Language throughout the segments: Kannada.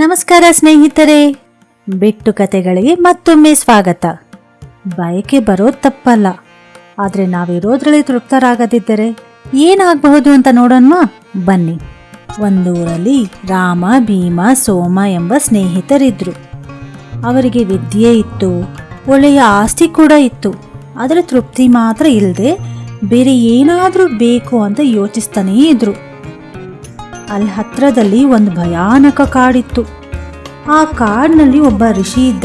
ನಮಸ್ಕಾರ ಸ್ನೇಹಿತರೆ, ಬಿಟ್ಟು ಕತೆಗಳಿಗೆ ಮತ್ತೊಮ್ಮೆ ಸ್ವಾಗತ. ಬಯಕೆ ಬರೋದು ತಪ್ಪಲ್ಲ, ಆದರೆ ನಾವಿರೋದ್ರಲ್ಲಿ ತೃಪ್ತರಾಗದಿದ್ದರೆ ಏನಾಗಬಹುದು ಅಂತ ನೋಡೋಣವಾ? ಬನ್ನಿ. ಒಂದೂರಲ್ಲಿ ರಾಮ, ಭೀಮ, ಸೋಮ ಎಂಬ ಸ್ನೇಹಿತರಿದ್ರು. ಅವರಿಗೆ ವಿದ್ಯೆ ಇತ್ತು, ಒಳ್ಳೆಯ ಆಸ್ತಿ ಕೂಡ ಇತ್ತು. ಆದರೆ ತೃಪ್ತಿ ಮಾತ್ರ ಇಲ್ಲದೆ ಬೇರೆ ಏನಾದರೂ ಬೇಕು ಅಂತ ಯೋಚಿಸ್ತಾನೇ ಇದ್ರು. ಅಲ್ಲಿ ಹತ್ರದಲ್ಲಿ ಒಂದು ಭಯಾನಕ ಕಾಡಿತ್ತು. ಆ ಕಾಡಿನಲ್ಲಿ ಒಬ್ಬ ಋಷಿ ಇದ್ದ.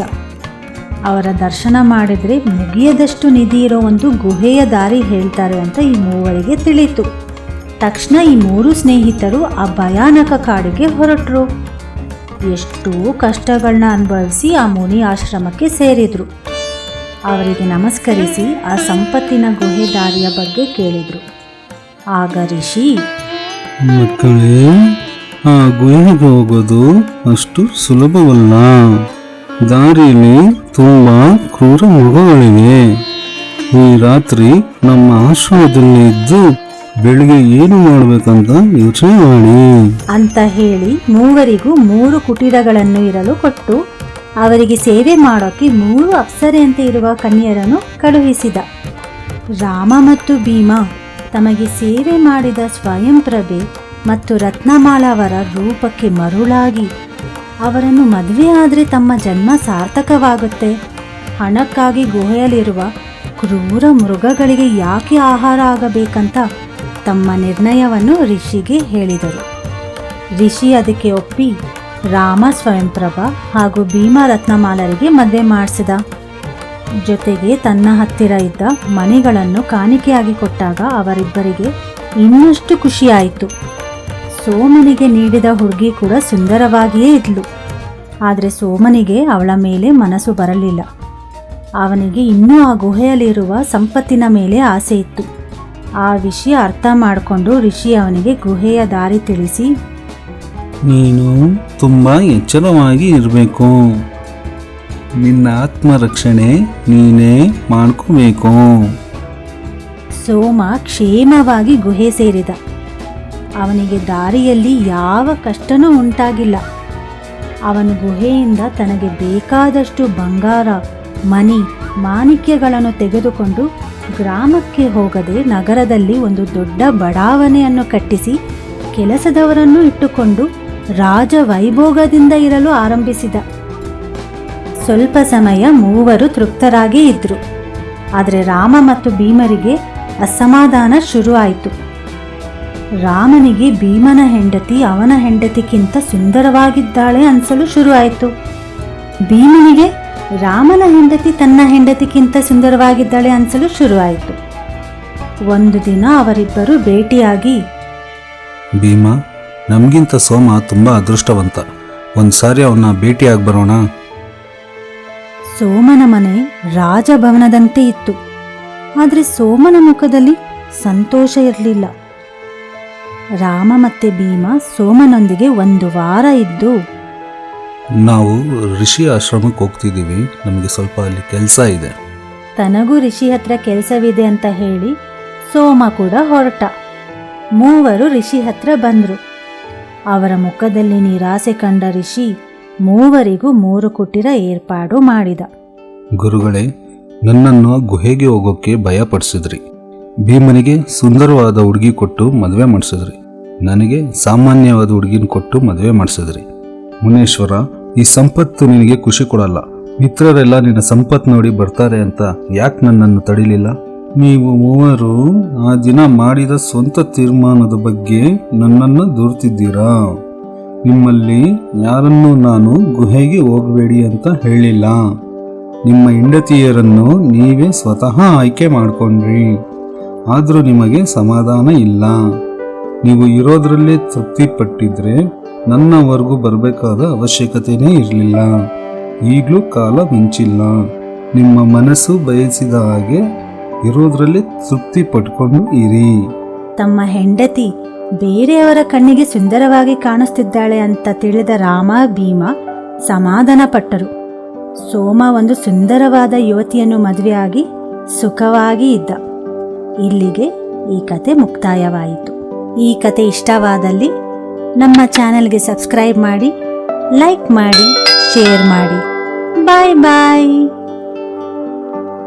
ಅವರ ದರ್ಶನ ಮಾಡಿದರೆ ಮುಗಿಯದಷ್ಟು ನಿಧಿ ಇರೋ ಒಂದು ಗುಹೆಯ ದಾರಿ ಹೇಳ್ತಾರೆ ಅಂತ ಈ ಮೂವರಿಗೆ ತಿಳಿಯಿತು. ತಕ್ಷಣ ಈ ಮೂರು ಸ್ನೇಹಿತರು ಆ ಭಯಾನಕ ಕಾಡಿಗೆ ಹೊರಟರು. ಎಷ್ಟೋ ಕಷ್ಟಗಳನ್ನ ಅನುಭವಿಸಿ ಆ ಮುನಿ ಆಶ್ರಮಕ್ಕೆ ಸೇರಿದ್ರು. ಅವರಿಗೆ ನಮಸ್ಕರಿಸಿ ಆ ಸಂಪತ್ತಿನ ಗುಹೆ ದಾರಿಯ ಬಗ್ಗೆ ಕೇಳಿದರು. ಆಗ ಋಷಿ, ಮಕ್ಕಳೇ, ಆ ಗುಹೆಗೆ ಹೋಗೋದು ಅಷ್ಟು ಸುಲಭವಲ್ಲ. ದಾರಿಯಲ್ಲಿ ತುಂಬಾ ಕ್ರೂರ ಮೃಗಗಳಿವೆ. ಈ ರಾತ್ರಿ ನಮ್ಮ ಆಶ್ರಮದಲ್ಲಿ ಇದ್ದು ಬೆಳಿಗ್ಗೆ ಏನು ಮಾಡಬೇಕಂತ ಯೋಚನೆ ಮಾಡಿ ಅಂತ ಹೇಳಿ ಮೂವರಿಗೂ 3 ಕುಟೀರಗಳನ್ನು ಇರಲು ಕೊಟ್ಟು ಅವರಿಗೆ ಸೇವೆ ಮಾಡೋಕೆ 3 ಅಪ್ಸರೆಯಂತೆ ಇರುವ ಕನ್ಯರನ್ನು ಕಳುಹಿಸಿದ. ರಾಮ ಮತ್ತು ಭೀಮ ತಮಗೆ ಸೇವೆ ಮಾಡಿದ ಸ್ವಯಂಪ್ರಭೆ ಮತ್ತು ರತ್ನಮಾಲವರ ರೂಪಕ್ಕೆ ಮರುಳಾಗಿ ಅವರನ್ನು ಮದುವೆ ಆದರೆ ತಮ್ಮ ಜನ್ಮ ಸಾರ್ಥಕವಾಗುತ್ತೆ, ಹಣಕ್ಕಾಗಿ ಗುಹೆಯಲ್ಲಿರುವ ಕ್ರೂರ ಮೃಗಗಳಿಗೆ ಯಾಕೆ ಆಹಾರ ಆಗಬೇಕಂತ ತಮ್ಮ ನಿರ್ಣಯವನ್ನು ಋಷಿಗೆ ಹೇಳಿದರು. ಋಷಿ ಅದಕ್ಕೆ ಒಪ್ಪಿ ರಾಮ ಸ್ವಯಂಪ್ರಭ ಹಾಗೂ ಭೀಮ ರತ್ನಮಾಲರಿಗೆ ಮದುವೆ ಮಾಡಿಸಿದ. ಜೊತೆಗೆ ತನ್ನ ಹತ್ತಿರ ಇದ್ದ ಮಣಿಗಳನ್ನು ಕಾಣಿಕೆಯಾಗಿ ಕೊಟ್ಟಾಗ ಅವರಿಬ್ಬರಿಗೆ ಇನ್ನಷ್ಟು ಖುಷಿಯಾಯಿತು. ಸೋಮನಿಗೆ ನೀಡಿದ ಹುಡುಗಿ ಕೂಡ ಸುಂದರವಾಗಿಯೇ ಇದ್ಲು. ಆದರೆ ಸೋಮನಿಗೆ ಅವಳ ಮೇಲೆ ಮನಸ್ಸು ಬರಲಿಲ್ಲ. ಅವನಿಗೆ ಇನ್ನೂ ಆ ಗುಹೆಯಲ್ಲಿರುವ ಸಂಪತ್ತಿನ ಮೇಲೆ ಆಸೆ ಇತ್ತು. ಆ ವಿಷಯ ಅರ್ಥ ಮಾಡಿಕೊಂಡು ಋಷಿ ಅವನಿಗೆ ಗುಹೆಯ ದಾರಿ ತಿಳಿಸಿ, ನೀನು ತುಂಬಾ ಎಚ್ಚರವಾಗಿ ಇರಬೇಕು. ನಿನ್ನ ಆತ್ಮರಕ್ಷಣೆ ನೀನೇ ಮಾಡ್ಕೋಬೇಕು. ಸೋಮ ಕ್ಷೇಮವಾಗಿ ಗುಹೆ ಸೇರಿದ. ಅವನಿಗೆ ದಾರಿಯಲ್ಲಿ ಯಾವ ಕಷ್ಟನೂ ಉಂಟಾಗಿಲ್ಲ. ಅವನು ಗುಹೆಯಿಂದ ತನಗೆ ಬೇಕಾದಷ್ಟು ಬಂಗಾರ, ಮಣಿ, ಮಾಣಿಕ್ಯಗಳನ್ನು ತೆಗೆದುಕೊಂಡು ಗ್ರಾಮಕ್ಕೆ ಹೋಗದೆ ನಗರದಲ್ಲಿ ಒಂದು ದೊಡ್ಡ ಬಡಾವಣೆಯನ್ನು ಕಟ್ಟಿಸಿ ಕೆಲಸದವರನ್ನು ಇಟ್ಟುಕೊಂಡು ರಾಜ ವೈಭೋಗದಿಂದ ಇರಲು ಆರಂಭಿಸಿದ. ಸ್ವಲ್ಪ ಸಮಯ ಮೂವರು ತೃಪ್ತರಾಗೇ ಇದ್ರು. ಆದರೆ ರಾಮ ಮತ್ತು ಭೀಮರಿಗೆ ಅಸಮಾಧಾನ ಶುರುವಾಯಿತು. ರಾಮನಿಗೆ ಭೀಮನ ಹೆಂಡತಿ ಅವನ ಹೆಂಡತಿಗಿಂತ ಸುಂದರವಾಗಿದ್ದಾಳೆ ಅನಿಸಲು ಶುರುವಾಯಿತು. ಭೀಮನಿಗೆ ರಾಮನ ಹೆಂಡತಿ ತನ್ನ ಹೆಂಡತಿಗಿಂತ ಸುಂದರವಾಗಿದ್ದಾಳೆ ಅನಿಸಲು ಶುರುವಾಯಿತು. ಒಂದು ದಿನ ಅವರಿಬ್ಬರು ಭೇಟಿಯಾಗಿ, ಭೀಮ, ನಮಗಿಂತ ಸೋಮ ತುಂಬಾ ಅದೃಷ್ಟವಂತ. ಒಂದ್ಸಾರಿ ಅವನ್ನ ಭೇಟಿಯಾಗಿ ಬರೋಣ. ಸೋಮನ ಮನೆ ರಾಜಭವನದಂತೆ ಇತ್ತು. ಆದರೆ ಸೋಮನ ಮುಖದಲ್ಲಿ ಸಂತೋಷ ಇರಲಿಲ್ಲ. ರಾಮ ಮತ್ತೆ ಭೀಮ ಸೋಮನೊಂದಿಗೆ 1 ವಾರ ಇದ್ದು, ನಾವು ಋಷಿ ಆಶ್ರಮಕ್ಕೆ ಹೋಗ್ತಿದ್ದೀವಿ, ನಮಗೆ ಸ್ವಲ್ಪ ಅಲ್ಲಿ ಕೆಲಸ ಇದೆ. ತನಗೂ ಋಷಿ ಹತ್ರ ಕೆಲಸವಿದೆ ಅಂತ ಹೇಳಿ ಸೋಮ ಕೂಡ ಹೊರಟ. ಮೂವರು ಋಷಿ ಹತ್ರ ಬಂದರು. ಅವರ ಮುಖದಲ್ಲಿ ನಿರಾಸೆ ಕಂಡ ಋಷಿ ಮೂವರಿಗೂ 3 ಕುಟೀರ ಏರ್ಪಾಡು ಮಾಡಿದ. ಗುರುಗಳೇ, ನನ್ನನ್ನು ಗುಹೆಗೆ ಹೋಗೋಕ್ಕೆ ಭಯಪಡಿಸಿದ್ರಿ. ಭೀಮನಿಗೆ ಸುಂದರವಾದ ಹುಡುಗಿ ಕೊಟ್ಟು ಮದುವೆ ಮಾಡಿಸಿದ್ರಿ. ನನಗೆ ಸಾಮಾನ್ಯವಾದ ಹುಡುಗಿನ ಕೊಟ್ಟು ಮದುವೆ ಮಾಡಿಸಿದ್ರಿ. ಮುನೇಶ್ವರ, ಈ ಸಂಪತ್ತು ನಿನಗೆ ಖುಷಿ ಕೊಡಲ್ಲ. ಮಿತ್ರರೆಲ್ಲ ನಿನ್ನ ಸಂಪತ್ತು ನೋಡಿ ಬರ್ತಾರೆ ಅಂತ ಯಾಕೆ ನನ್ನನ್ನು ತಡಿಲಿಲ್ಲ? ನೀವು ಮೂವರು ಆ ದಿನ ಮಾಡಿದ ಸ್ವಂತ ತೀರ್ಮಾನದ ಬಗ್ಗೆ ನನ್ನನ್ನು ದೂರ್ತಿದ್ದೀರಾ. ನಿಮ್ಮಲ್ಲಿ ಯಾರನ್ನೂ ನಾನು ಗುಹೆಗೆ ಹೋಗಬೇಡಿ ಅಂತ ಹೇಳಿಲ್ಲ. ನಿಮ್ಮ ಹೆಂಡತಿಯರನ್ನು ನೀವೇ ಸ್ವತಃ ಆಯ್ಕೆ ಮಾಡಿಕೊಂಡ್ರಿ. ಆದರೂ ನಿಮಗೆ ಸಮಾಧಾನ ಇಲ್ಲ. ನೀವು ಇರೋದ್ರಲ್ಲೇ ತೃಪ್ತಿ ಪಟ್ಟಿದ್ರೆ ನನ್ನವರೆಗೂ ಬರಬೇಕಾದ ಅವಶ್ಯಕತೆಯೇ ಇರಲಿಲ್ಲ. ಈಗಲೂ ಕಾಲ ಮಿಂಚಿಲ್ಲ. ನಿಮ್ಮ ಮನಸ್ಸು ಬಯಸಿದ ಹಾಗೆ ಇರೋದ್ರಲ್ಲೇ ತೃಪ್ತಿ ಪಟ್ಕೊಂಡು ಇರಿ. ತಮ್ಮ ಹೆಂಡತಿ ಬೇರೆಯವರ ಕಣ್ಣಿಗೆ ಸುಂದರವಾಗಿ ಕಾಣಿಸ್ತಿದ್ದಾಳೆ ಅಂತ ತಿಳಿದ ರಾಮ, ಭೀಮ ಸಮಾಧಾನ ಪಟ್ಟರು. ಸೋಮ ಒಂದು ಸುಂದರವಾದ ಯುವತಿಯನ್ನು ಮದುವೆಯಾಗಿ ಸುಖವಾಗಿ ಇದ್ದ. ಇಲ್ಲಿಗೆ ಈ ಕತೆ ಮುಕ್ತಾಯವಾಯಿತು. ಈ ಕತೆ ಇಷ್ಟವಾದಲ್ಲಿ ನಮ್ಮ ಚಾನೆಲ್ಗೆ ಸಬ್ಸ್ಕ್ರೈಬ್ ಮಾಡಿ, ಲೈಕ್ ಮಾಡಿ, ಶೇರ್ ಮಾಡಿ. ಬಾಯ್ ಬಾಯ್.